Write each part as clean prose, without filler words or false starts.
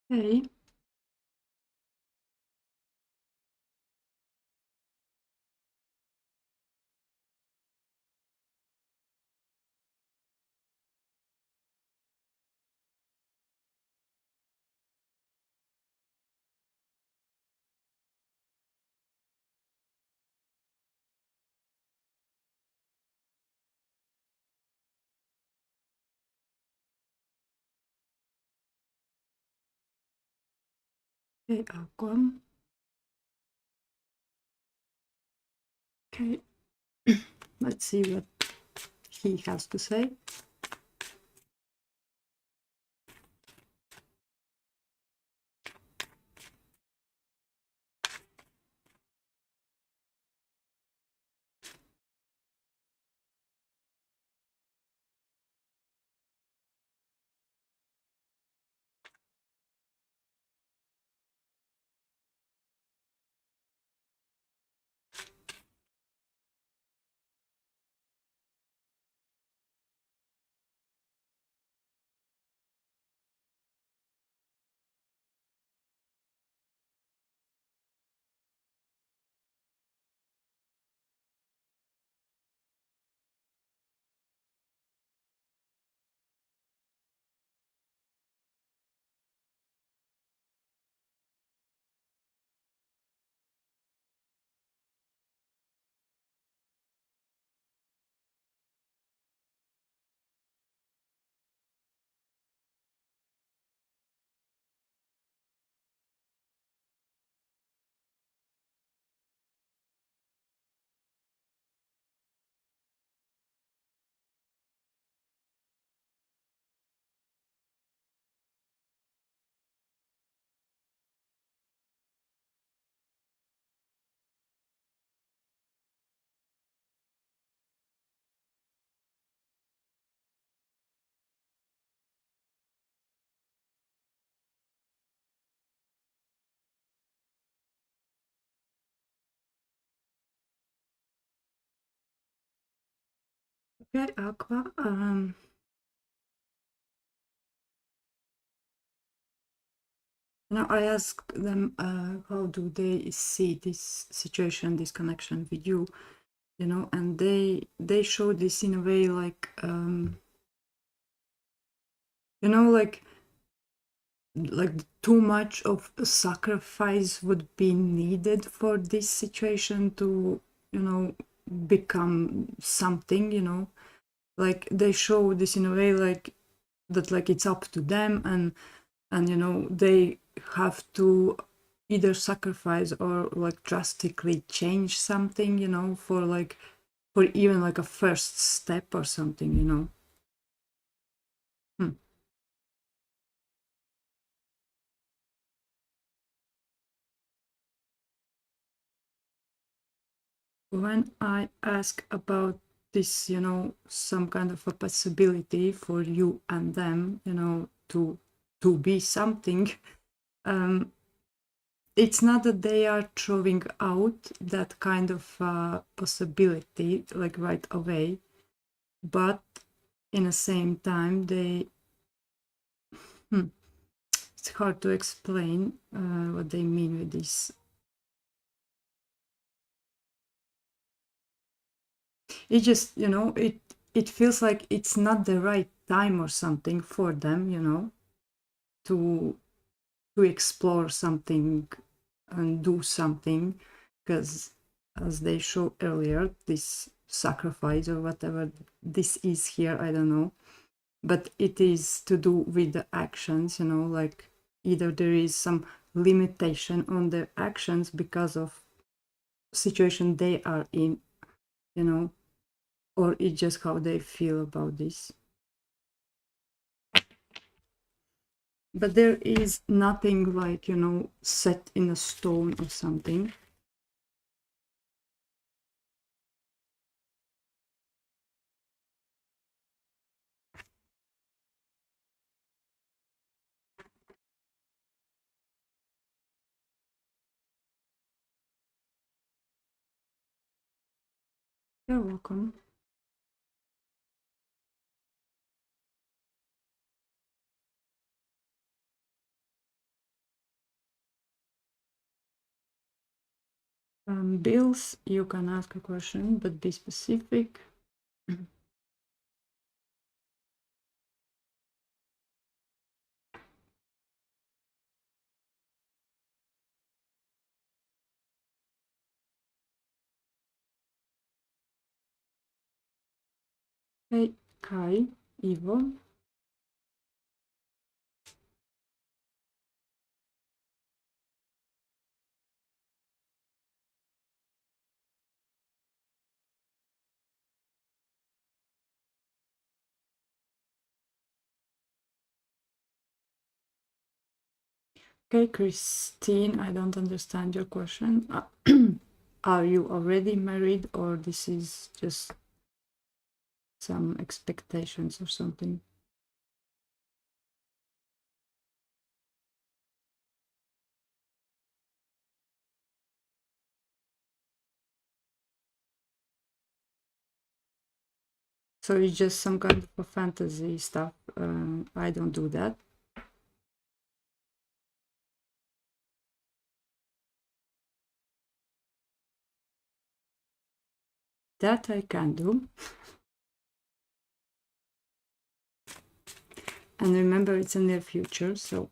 Hey, hey, Aqua. Okay, let's see what he has to say. Okay, Aqua. Now I asked them how do they see this situation, this connection with you, and they show this in a way like like too much of a sacrifice would be needed for this situation to you know become something, like they show this in a way like that, like it's up to them, and they have to either sacrifice or like drastically change something, for even like a first step or something. Hmm. When I ask about this, some kind of a possibility for you and them, to be something, um, it's not that they are throwing out that kind of possibility like right away, but in the same time hmm, it's hard to explain what they mean with this. It just, it feels like it's not the right time or something for them, to explore something and do something, because as they showed earlier, this sacrifice or whatever this is here, I don't know, but it is to do with the actions, like either there is some limitation on their actions because of situation they are in, you know or it's just how they feel about this. But there is nothing like, set in a stone or something. You're welcome. Bills, you can ask a question, but be specific. Hey, Kai, Ivo. Okay, Christine, I don't understand your question. Are you already married, or this is just some expectations or something? So it's just some kind of a fantasy stuff. I don't do that. That I can do. And remember, it's in the future, so.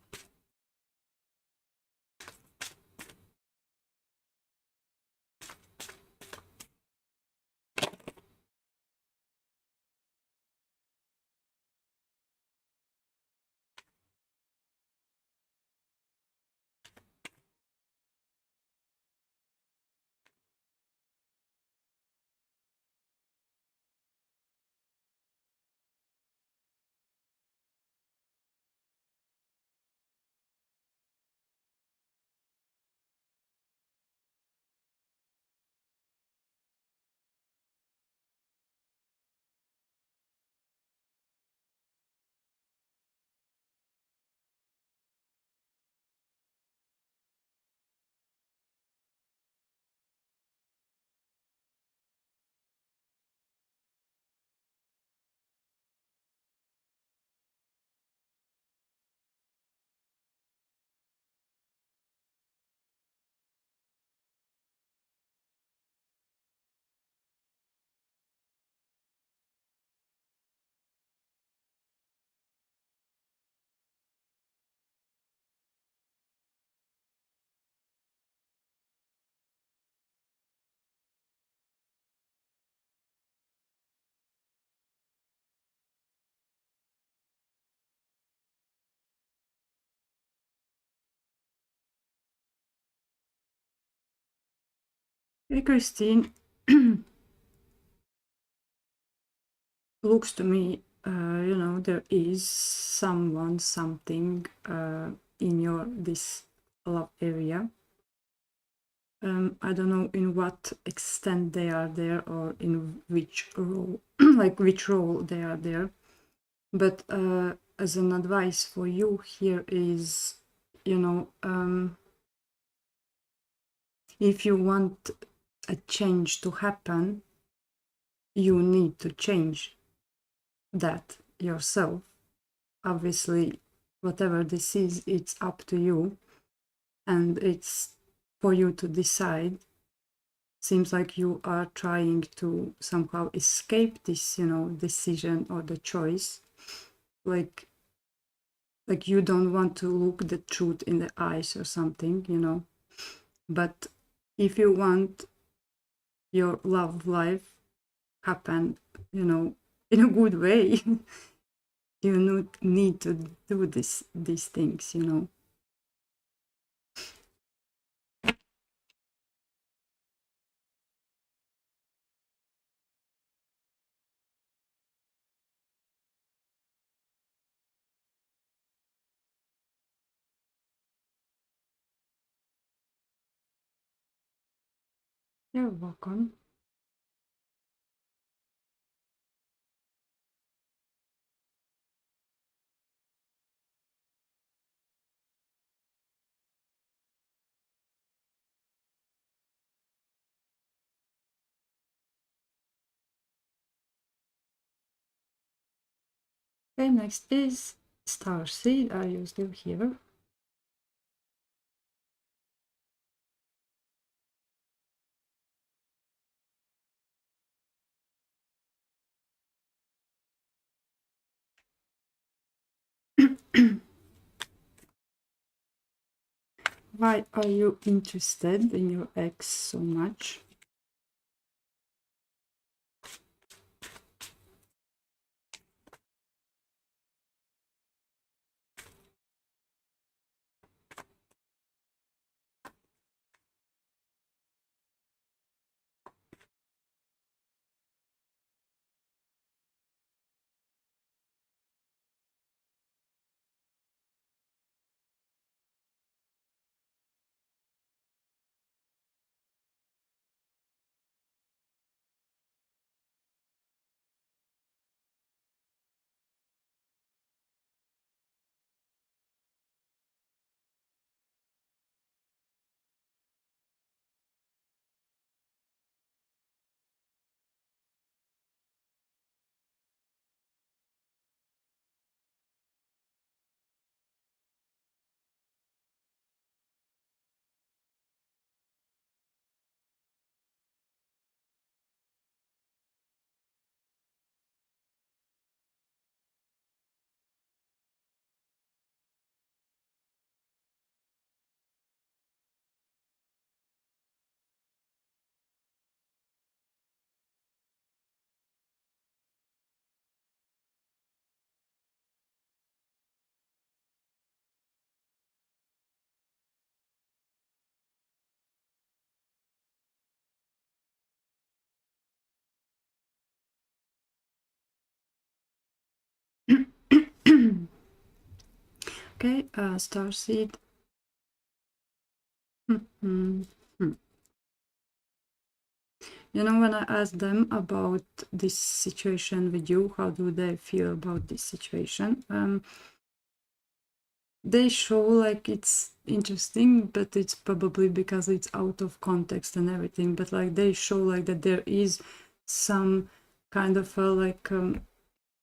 Hey, Christine. Looks to me, there is someone, something in your this love area. I don't know in what extent they are there or in which role, like which role they are there. But as an advice for you here is, if you want a change to happen, you need to change that yourself. Obviously, whatever this is, it's up to you, and it's for you to decide. Seems like you are trying to somehow escape this, decision or the choice. Like you don't want to look the truth in the eyes or something. But if you want your love life happen, in a good way, you need to do these things. You're welcome. Okay, next is Starseed. Are you still here? Why are you interested in your ex so much? Okay, Starseed. Mhm. You know, when I asked them about this situation with you, how do they feel about this situation? They show like it's interesting, but it's probably because it's out of context and everything. But like they show like that there is some kind of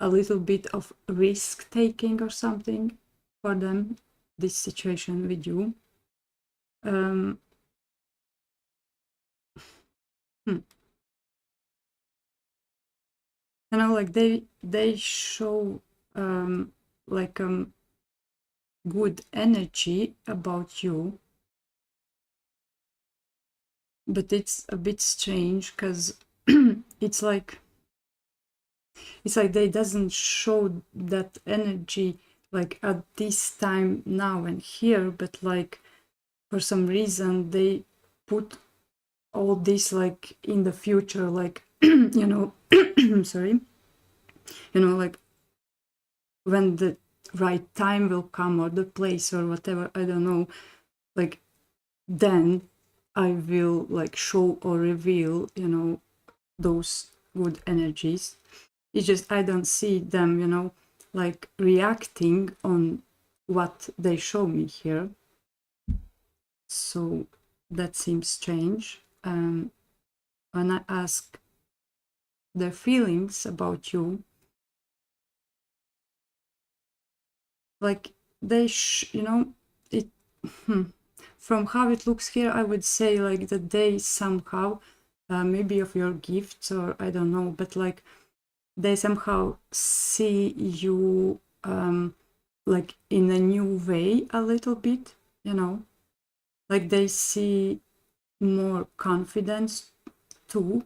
a little bit of risk taking or something for them. This situation with you. Um, hmm. You know, like they show like good energy about you, but it's a bit strange because it's like they doesn't show that energy like at this time now and here, but like for some reason they put all this like in the future, like you know sorry, you know, like when the right time will come or the place or whatever, I don't know, like then I will like show or reveal, you know, those good energies. It's just I don't see them, you know, like reacting on what they show me here. So that seems strange. When I ask their feelings about you, like they, you know, it. From how it looks here, I would say like that they somehow, maybe of your gifts or I don't know, but like they somehow see you like in a new way a little bit, you know, like they see more confidence too,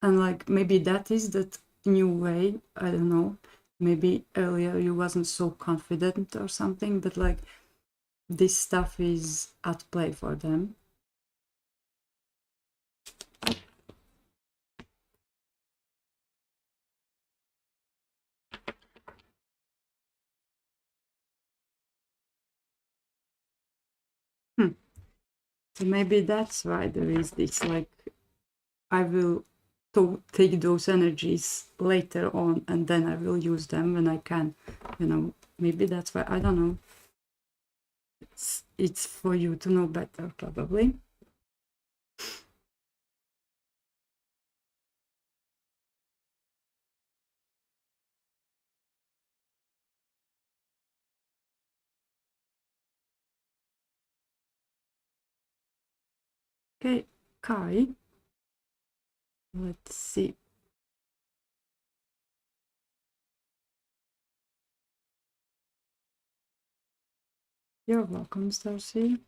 and like maybe that is that new way, I don't know, maybe earlier you wasn't so confident or something, but like this stuff is at play for them. Hmm. So maybe that's why there is this like I will take those energies later on and then I will use them when I can, you know, maybe that's why, I don't know. It's for you to know better, probably. Okay, Kai, let's see. You're welcome, Starcy.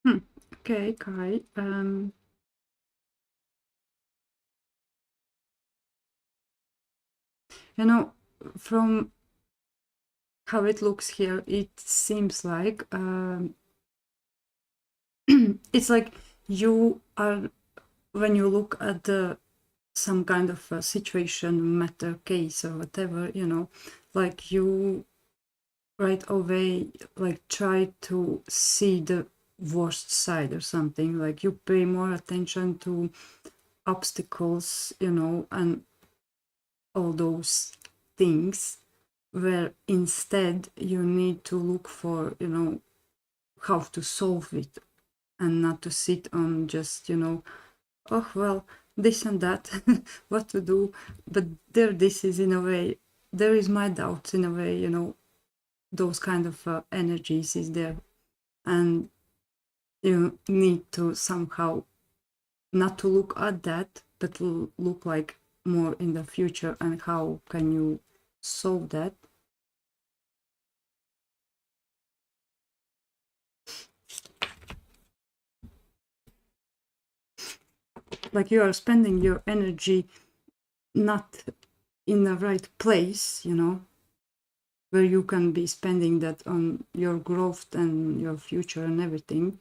Hmm. Okay, Kai. You know, from how it looks here, it seems like it's like you are, when you look at the some kind of a situation, matter, case, or whatever, like you right away like try to see the worst side or something, like you pay more attention to obstacles, and all those things, where instead you need to look for, how to solve it, and not to sit on just, oh well, this and that, what to do. But there, this is in a way, there is my doubts in a way, those kind of energies is there, and you need to somehow not to look at that, but to look like more in the future, and how can you solve that. Like you are spending your energy not in the right place, where you can be spending that on your growth and your future and everything.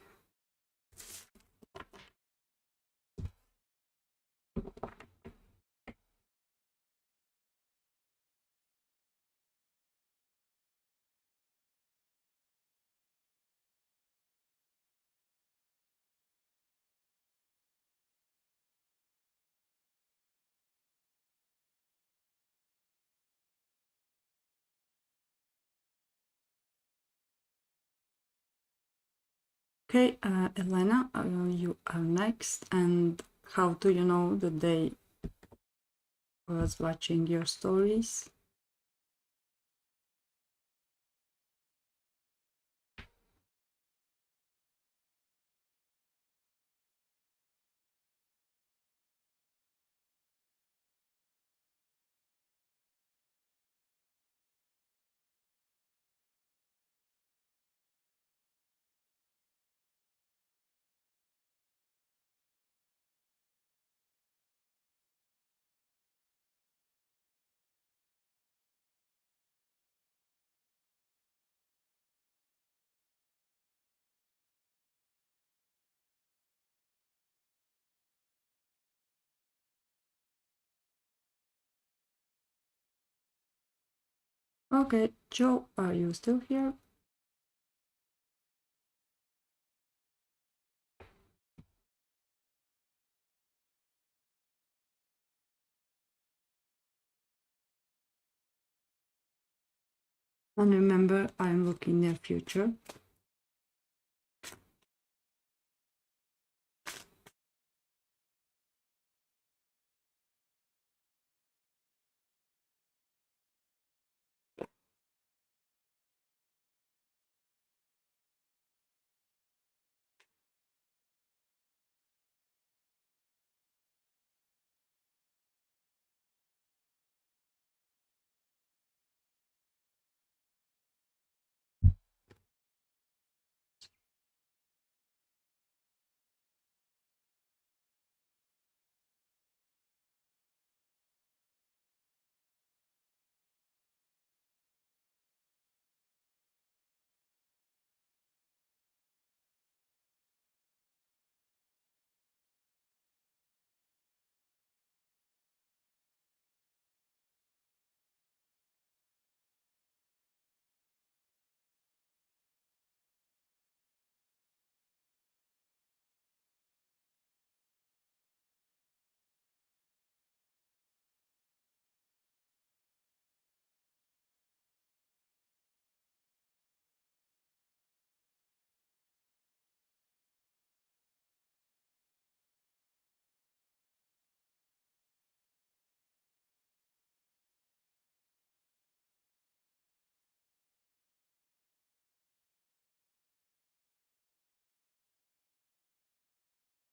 Okay, Elena, you are next. And how do you know that they was watching your stories? Okay, Joe, are you still here? And remember, I'm looking near future.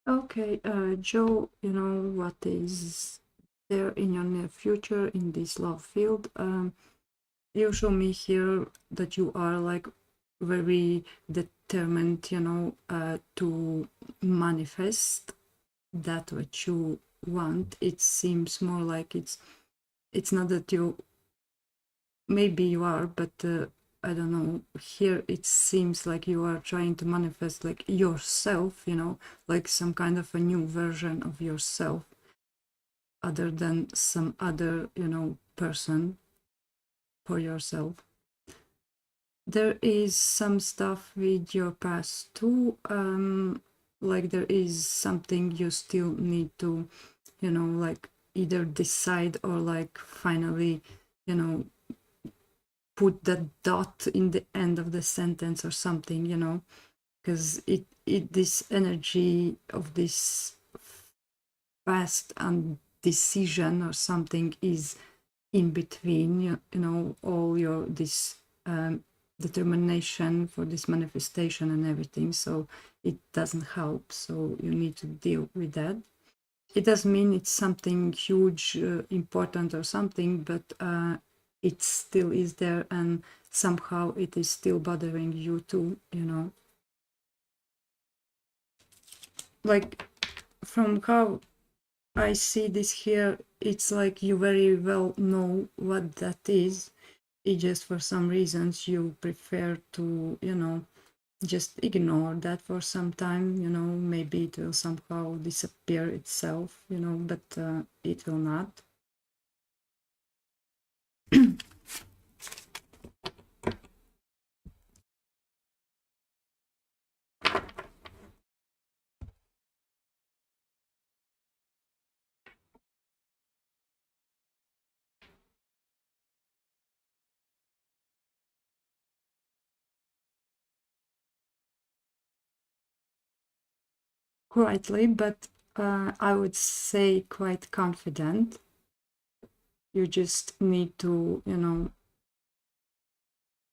Okay, Joe, you know what is there in your near future in this love field? You show me here that you are like very determined, you know, to manifest that what you want. It seems more like it's not that you, maybe you are, but I don't know, here it seems like you are trying to manifest like yourself, you know, like some kind of a new version of yourself other than some other, you know, person for yourself. There is some stuff with your past too, like there is something you still need to, you know, like either decide or like finally, you know, put the dot in the end of the sentence or something, you know, because it this energy of this fast and decision or something is in between, you know, all your this determination for this manifestation and everything, so it doesn't help, so you need to deal with that. It doesn't mean it's something huge, important or something, but it still is there, and somehow it is still bothering you too, you know. Like from how I see this here, it's like you very well know what that is. It just for some reasons you prefer to, you know, just ignore that for some time, you know, maybe it will somehow disappear itself, you know, but it will not. Quietly, but I would say quite confident. You just need to, you know,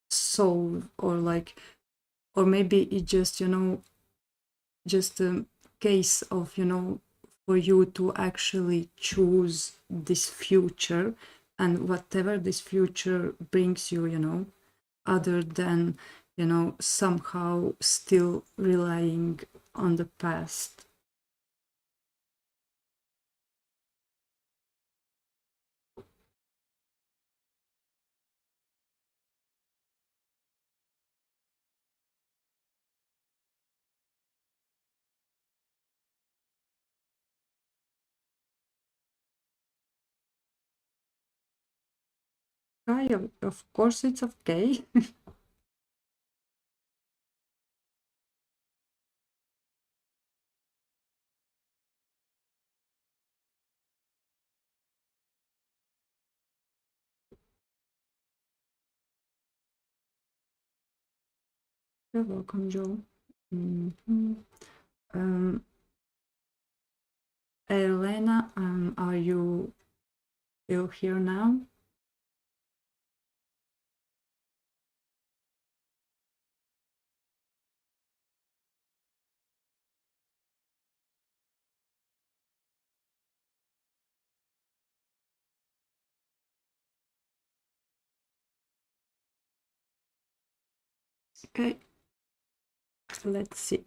solve or like, or maybe it just, you know, just a case of, you know, for you to actually choose this future and whatever this future brings you, you know, other than, you know, somehow still relying on the past. Of course it's okay. You're welcome, Joe. Mhm. Um, Elena, are you still here now? Okay, let's see.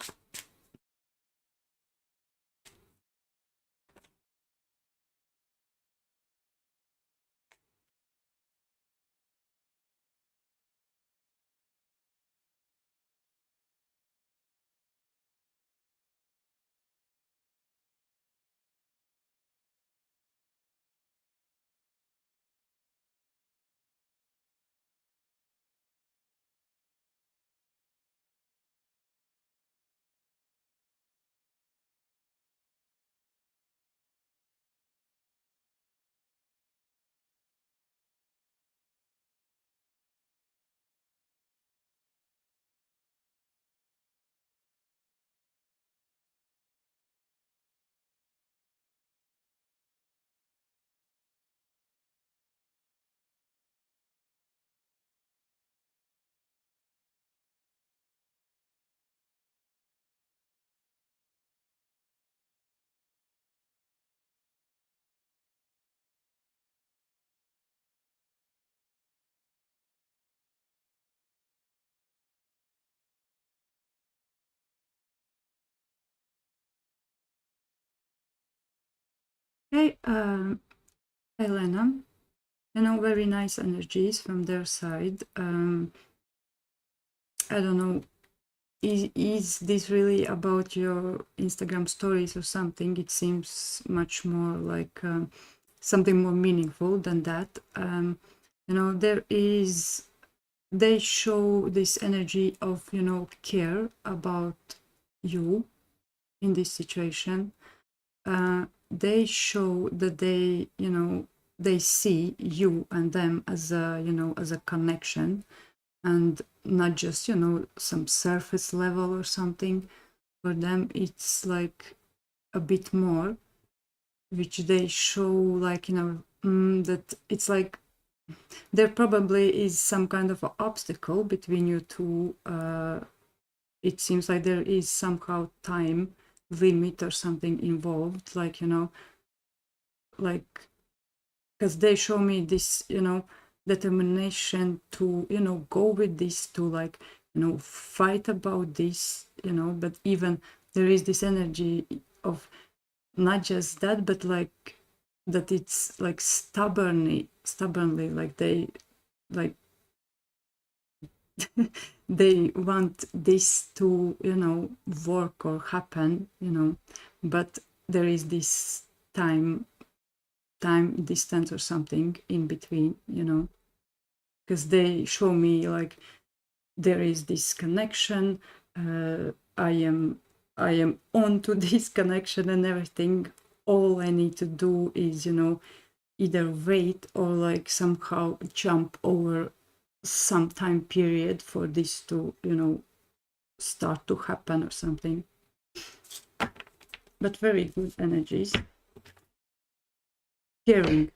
Hey, Elena, very nice energies from their side. I don't know, is this really about your Instagram stories or something? It seems much more like something more meaningful than that. There is, they show this energy of, care about you in this situation. They show that they see you and them as a connection, and not just some surface level or something. For them it's like a bit more, which they show like that it's like there probably is some kind of an obstacle between you two. It seems like there is somehow time limit or something involved, like like because they show me this determination to go with this, to like fight about this, but even there is this energy of not just that, but like that it's like stubbornly like they like they want this to work or happen, but there is this time distance or something in between, because they show me like there is this connection. I am on to this connection and everything. All I need to do is either wait or like somehow jump over some time period for this to start to happen or something. But very good energies. Caring.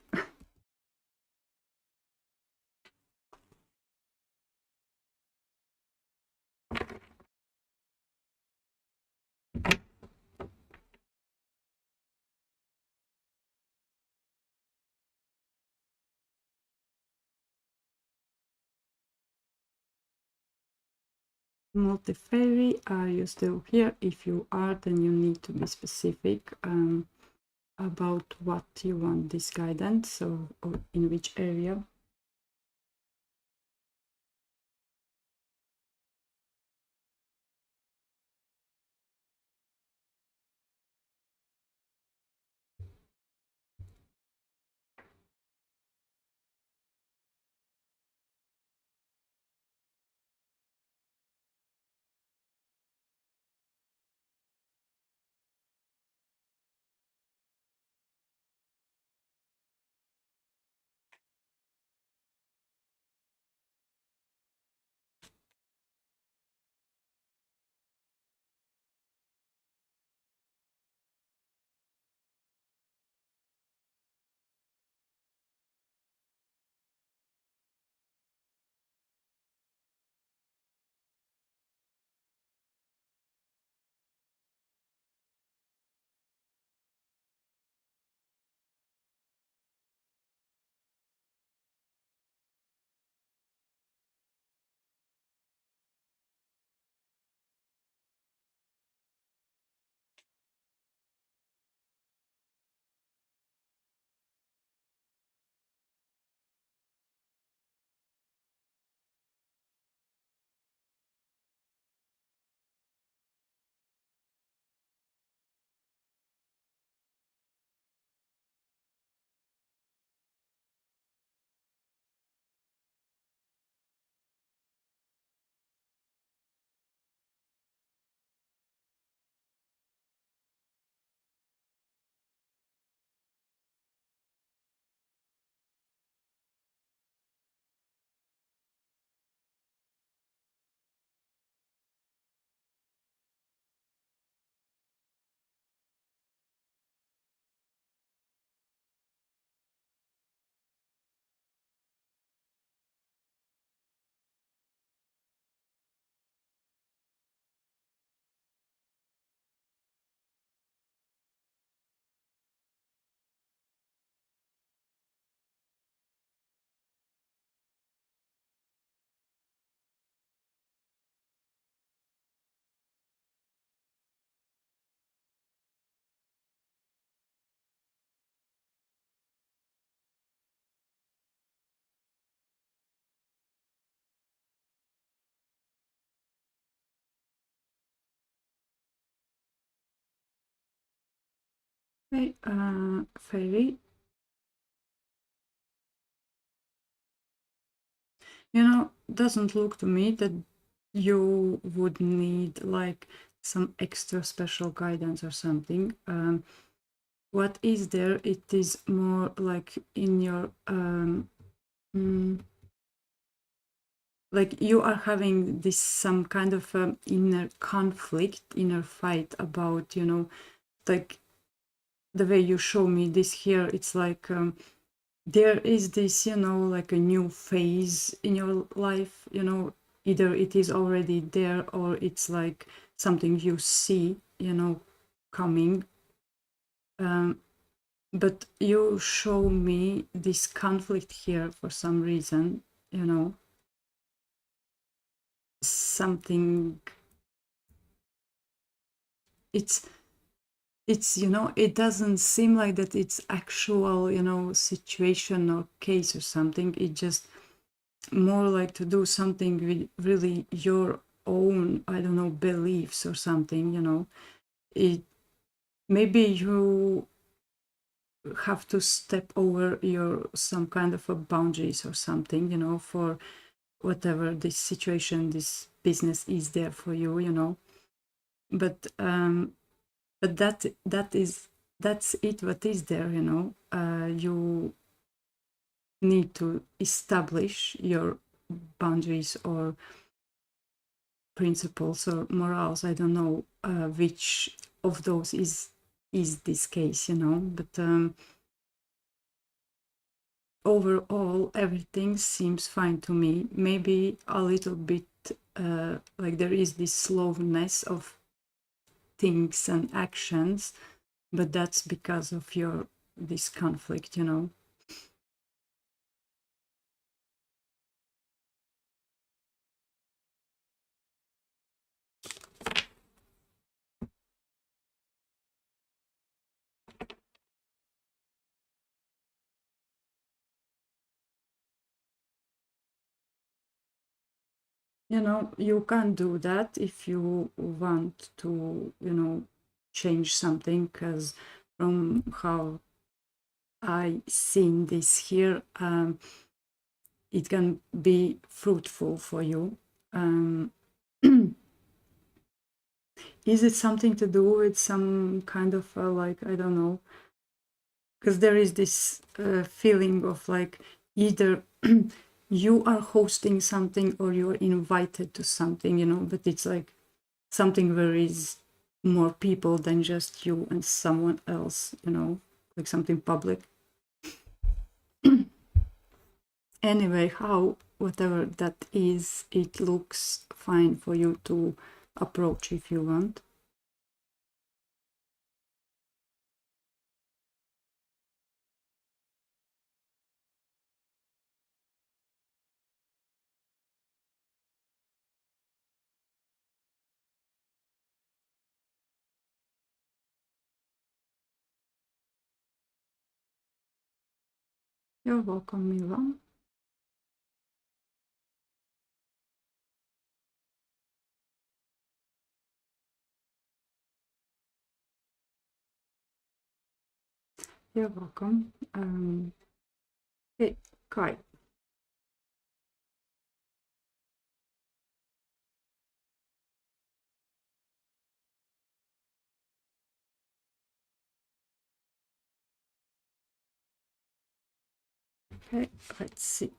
Multifairy, are you still here? If you are, then you need to be specific about what you want this guidance, or in which area. Okay, fairy. Doesn't look to me that you would need like some extra special guidance or something. What is there? It is more like in your like you are having this some kind of inner conflict, inner fight about, like the way you show me this here. It's like there is this, like a new phase in your life, either it is already there or it's like something you see, coming. But you show me this conflict here for some reason, something. It's it doesn't seem like that it's actual, situation or case or something. It just more like to do something with really your own, I don't know, beliefs or something, it maybe you have to step over your some kind of a boundaries or something, for whatever this situation, this business is there for you, but that's it, what is there, you need to establish your boundaries or principles or morals. I don't know which of those is this case, but overall everything seems fine to me. Maybe a little bit like there is this slowness of things and actions, but that's because of your this conflict, You can't do that if you want to, change something, because from how I seen this here, it can be fruitful for you. Is it something to do with some kind of like, I don't know, because there is this feeling of like either you are hosting something or you're invited to something, but it's like something where is more people than just you and someone else, like something public. Anyway, how whatever that is, it looks fine for you to approach if you want. You're welcome, Milan. You're welcome. Hey, Kai. Okay, let's see.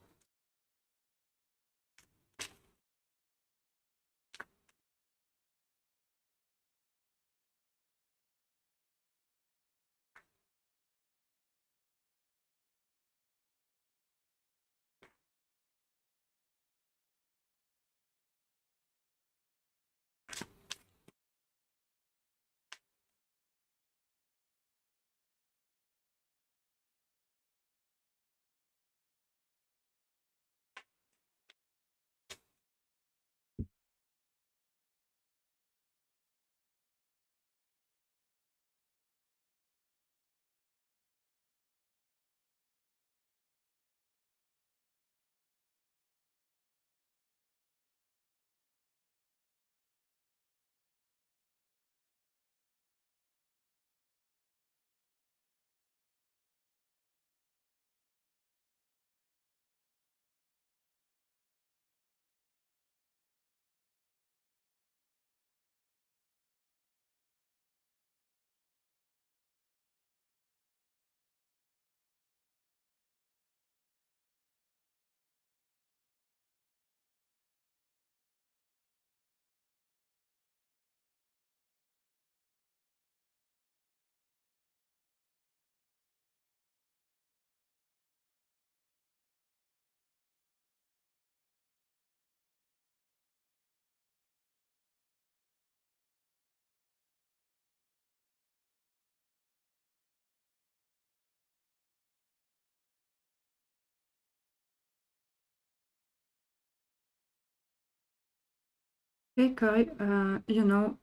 Hey Kai, I don't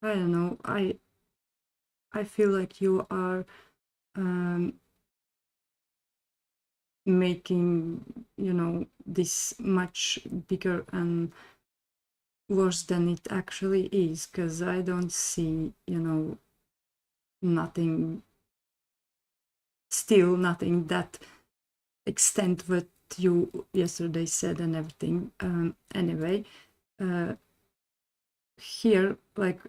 know. I feel like you are um, making, this much bigger and worse than it actually is, because I don't see, nothing, still nothing that extent what you yesterday said and everything. Anyway, uh, here, like,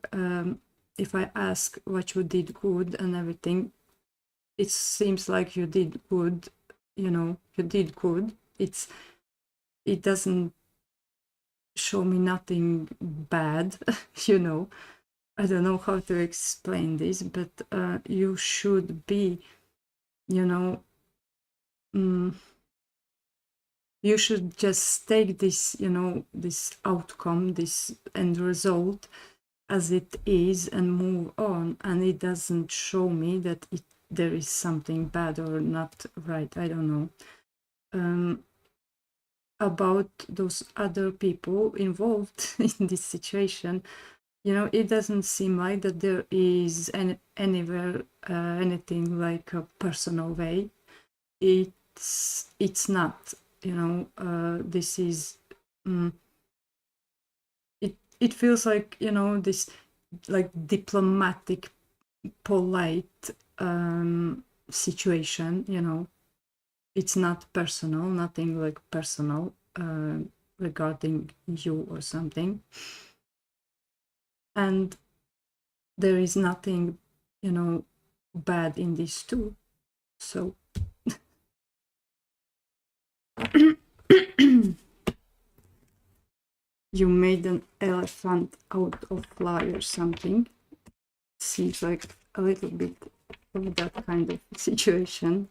if I ask what you did good and everything, it seems like you did good, you did good. It doesn't show me nothing bad, you know. I don't know how to explain this, but you should be, you know, mm, you should just take this, this outcome, this end result as it is and move on. And it doesn't show me that there is something bad or not right. I don't know. About those other people involved in this situation, it doesn't seem like that there is anywhere anything like a personal way. It's not, this is it feels like, this like diplomatic, polite situation, it's not personal, nothing like personal regarding you or something. And there is nothing, bad in this too. So you made an elephant out of fly or something. Seems like a little bit of that kind of situation.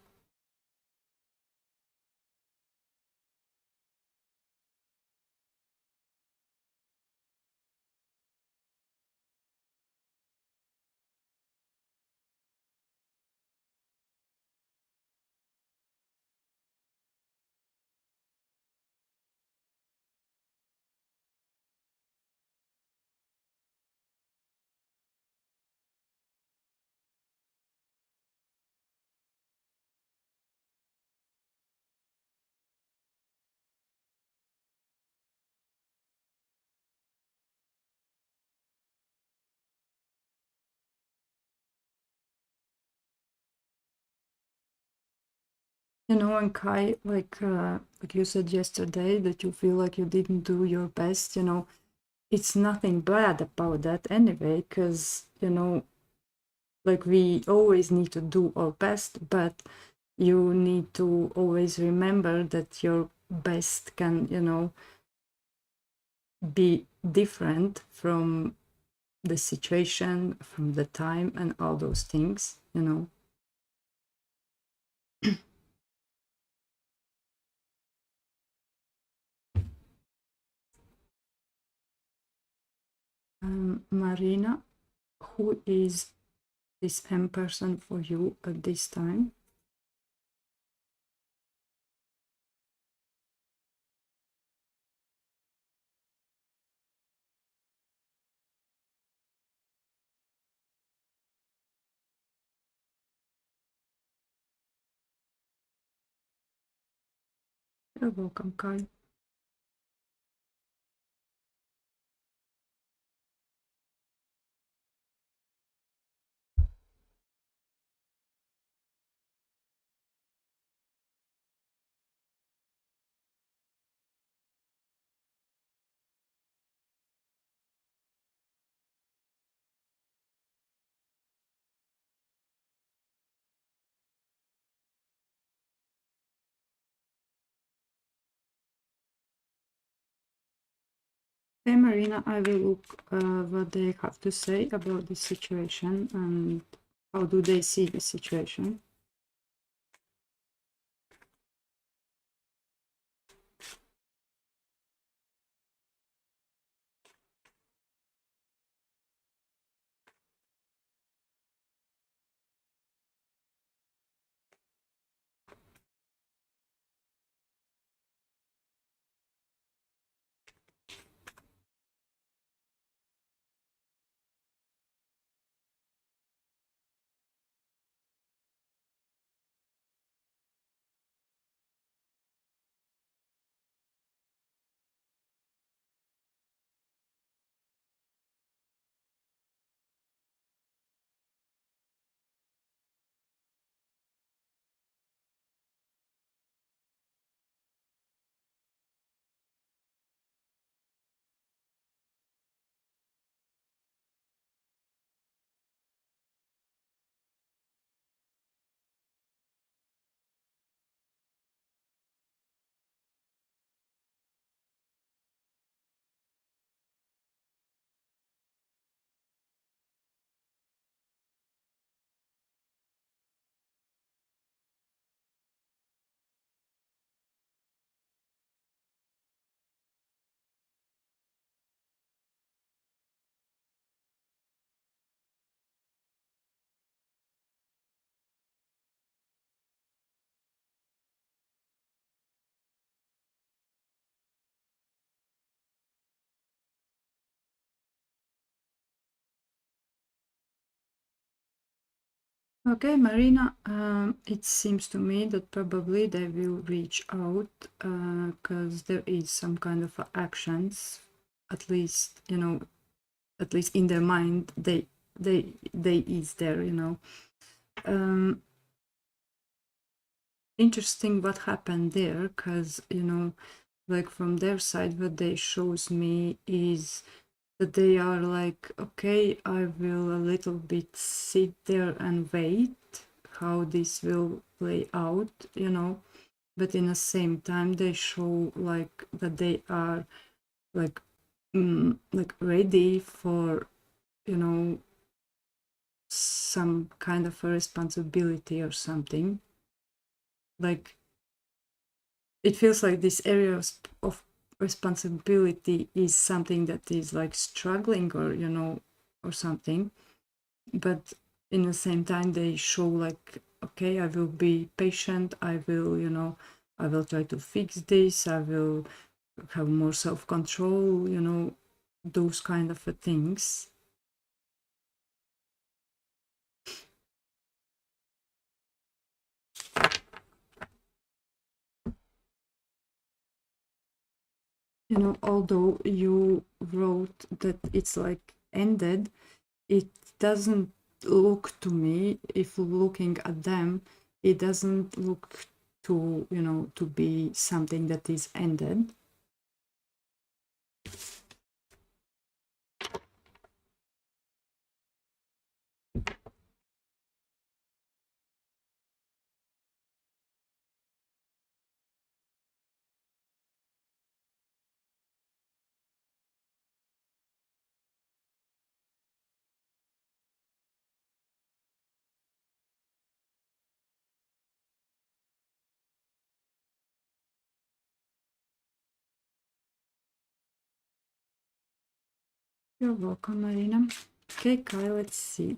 And Kai, like you said yesterday, that you feel like you didn't do your best, it's nothing bad about that anyway, because, like we always need to do our best, but you need to always remember that your best can, be different from the situation, from the time, and all those things. Marina, who is this M person for you at this time? You're welcome, Kai. Hey Marina, I will look what they have to say about this situation and how do they see the situation. Okay, Marina, it seems to me that probably they will reach out because there is some kind of actions, at least, at least in their mind, they is there, Interesting what happened there, because, like from their side, what they shows me is that they are like, okay, I will a little bit sit there and wait how this will play out, but in the same time they show like that they are like like ready for, some kind of a responsibility or something. Like it feels like this area of responsibility is something that is like struggling, or or something, but in the same time they show like, okay, I will be patient, I will, I will try to fix this, I will have more self-control, those kind of things. Although you wrote that it's like ended, it doesn't look to me, if looking at them, it doesn't look to, to be something that is ended. You're welcome, Marina. Okay, Kai, let's see.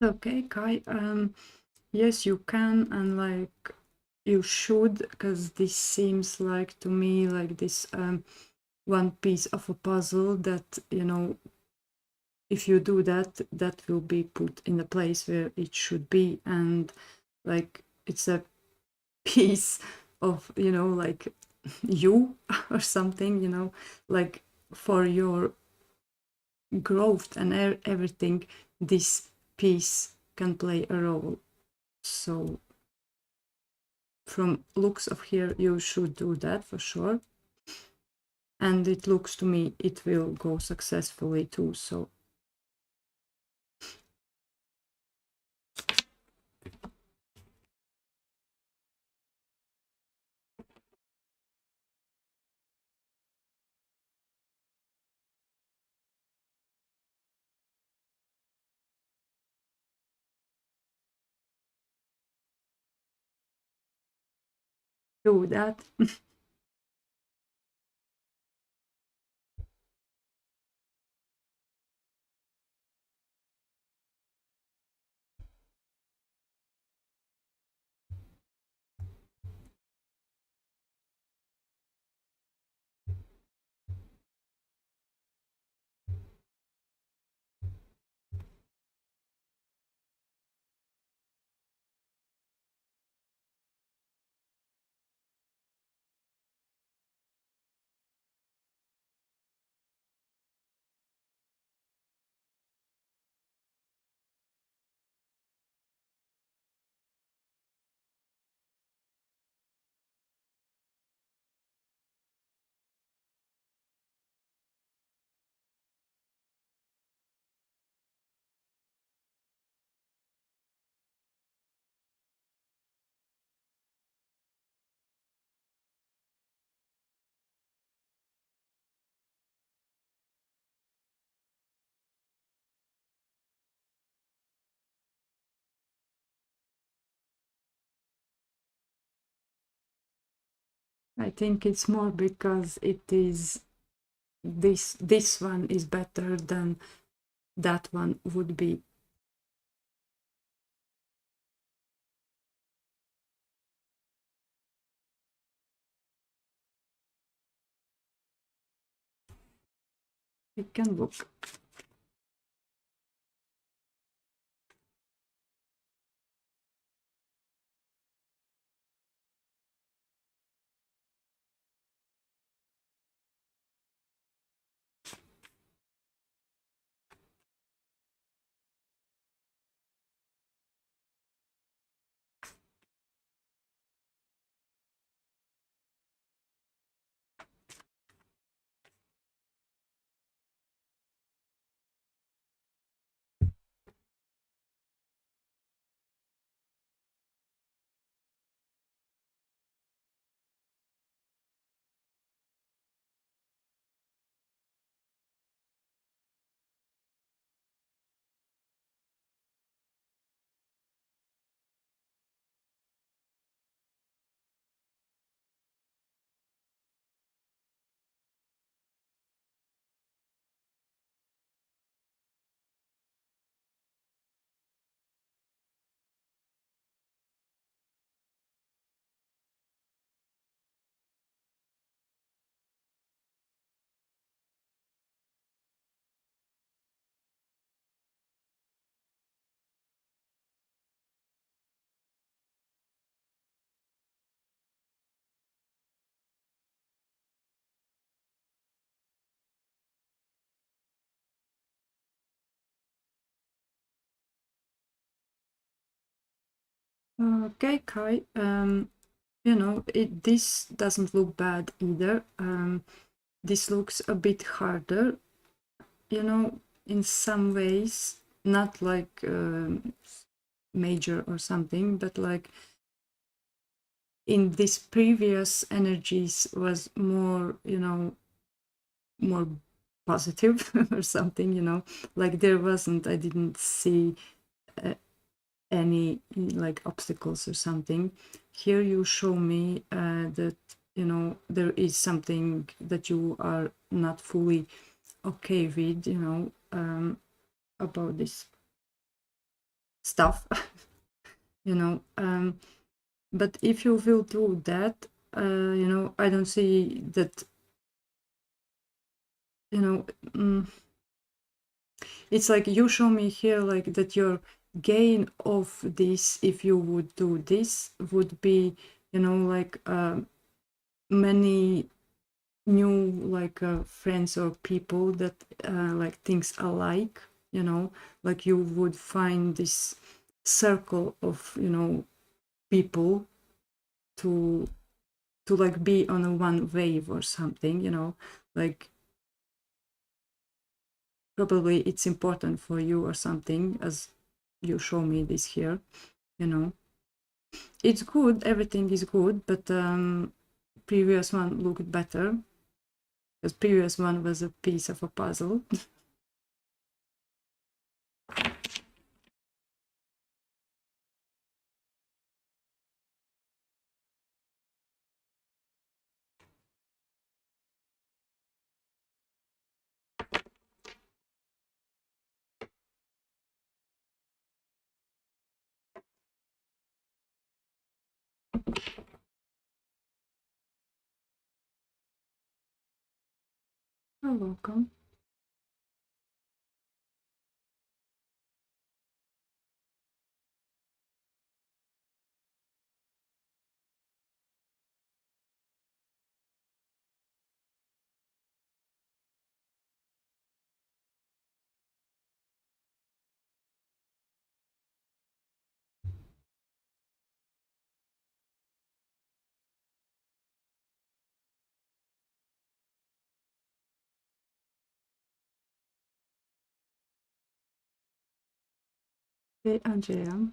Okay, Kai, yes, you can, and like you should, because this seems like to me like this one piece of a puzzle that, if you do that, that will be put in the place where it should be. And like it's a piece of, like you or something, like for your growth and everything, this piece can play a role. So from looks of here, you should do that for sure. And it looks to me it will go successfully too. So do that. I think it's more because it is this one is better than that one would be. We can look. Okay, Kai. You know, this doesn't look bad either. This looks a bit harder, you know, in some ways, not like major or something, but like in this previous energies was more, you know, more positive or something, you know, like there wasn't, I didn't see any like obstacles or something. Here you show me that, you know, there is something that you are not fully okay with, you know, about this stuff, you know. But if you will do that, you know, I don't see that, you know, it's like you show me here like that your gain of this, if you would do this, would be, you know, like many new like friends or people that like things alike, you know, like you would find this circle of, you know, people to like be on a one wave or something, you know, like probably it's important for you or something, as you show me this here, you know. It's good, everything is good, but previous one looked better because previous one was a piece of a puzzle. You're welcome. Hey, Andrea.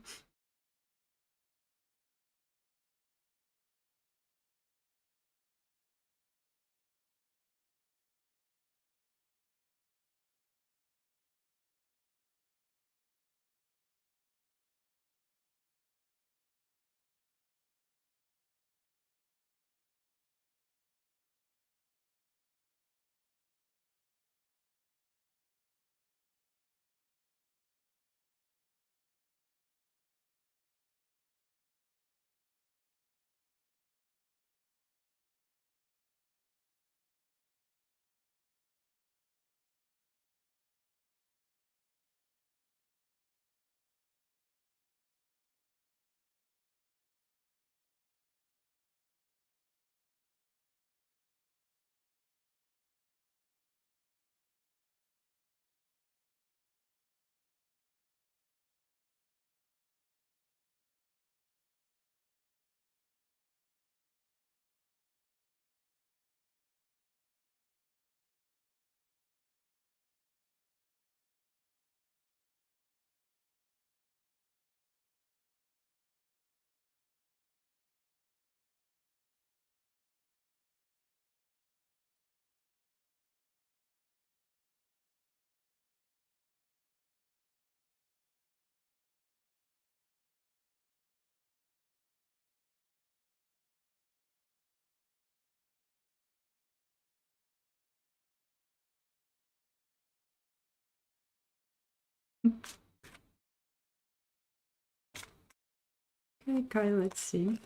Okay, Kai, let's see.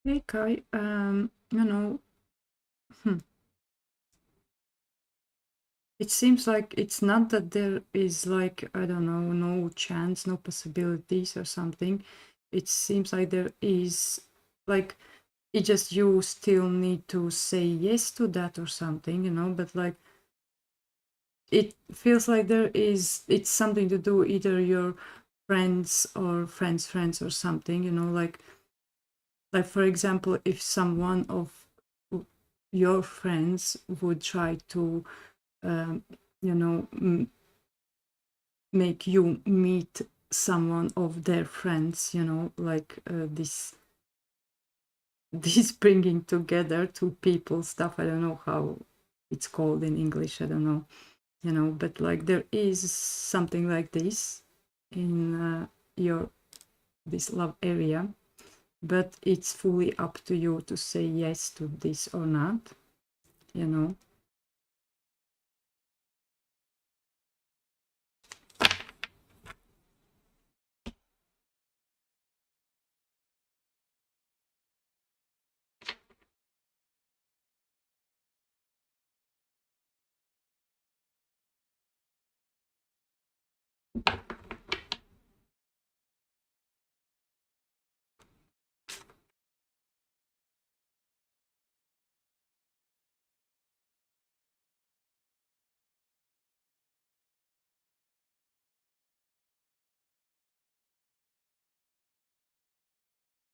Hey, Kai, hmm, it seems like it's not that there is like, I don't know, no chance, no possibilities or something. It seems like there is like, it just you still need to say yes to that or something, but like it feels like it's something to do either your friends or friends or something, like for example, if someone of your friends would try to um, you know make you meet someone of their friends, like this bringing together two people stuff. I don't know how it's called in English, I don't know, but like there is something like this in your this love area, but it's fully up to you to say yes to this or not, you know.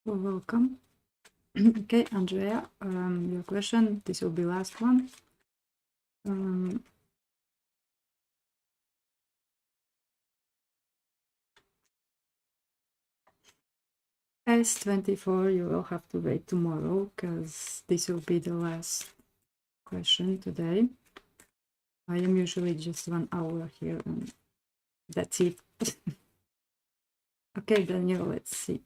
You're welcome. Okay, Andrea, your question, this will be last one. S24, you will have to wait tomorrow because this will be the last question today. I am usually just 1 hour here and that's it. Okay, Daniel, let's see.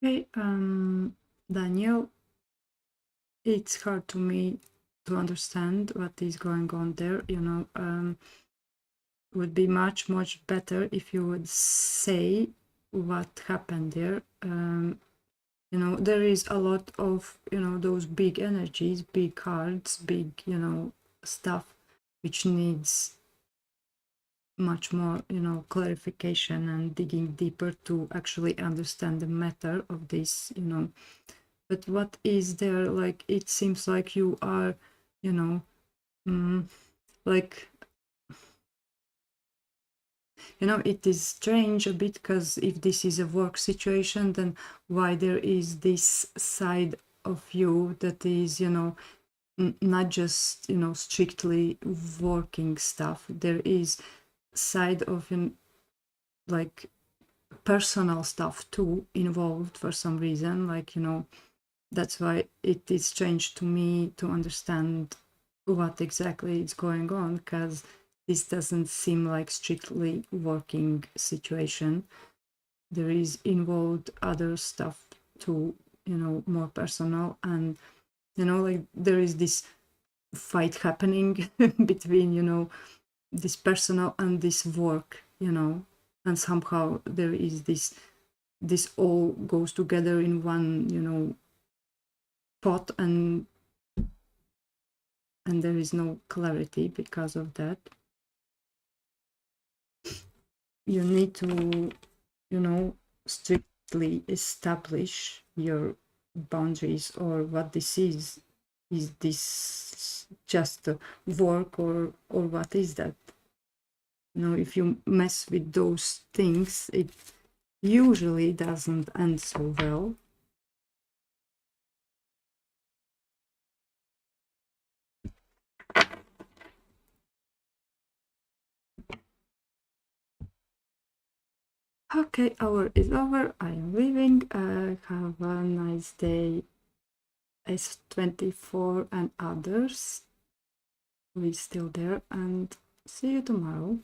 Okay, Daniel, it's hard to me to understand what is going on there, you know. Would be much better if you would say what happened there. You know, there is a lot of, you know, those big energies, big cards, big, you know, stuff which needs much more, you know, clarification and digging deeper to actually understand the matter of this, you know. But what is there, like, it seems like you are, you know, like, you know, it is strange a bit, because if this is a work situation, then why there is this side of you that is, you know, not just, you know, strictly working stuff. There is side of, like, personal stuff too involved for some reason, like, you know. That's why it is strange to me to understand what exactly is going on, because this doesn't seem like strictly working situation. There is involved other stuff too, you know, more personal. And, you know, like, there is this fight happening between, you know, this personal and this work, you know. And somehow there is this all goes together in one, you know, pot, and there is no clarity because of that. You need to, you know, strictly establish your boundaries, or what this is. Is this just work, or what is that? You know, if you mess with those things, it usually doesn't end so well. Okay, hour is over. I am leaving. Have a nice day. S24 and others. We're still there, and see you tomorrow.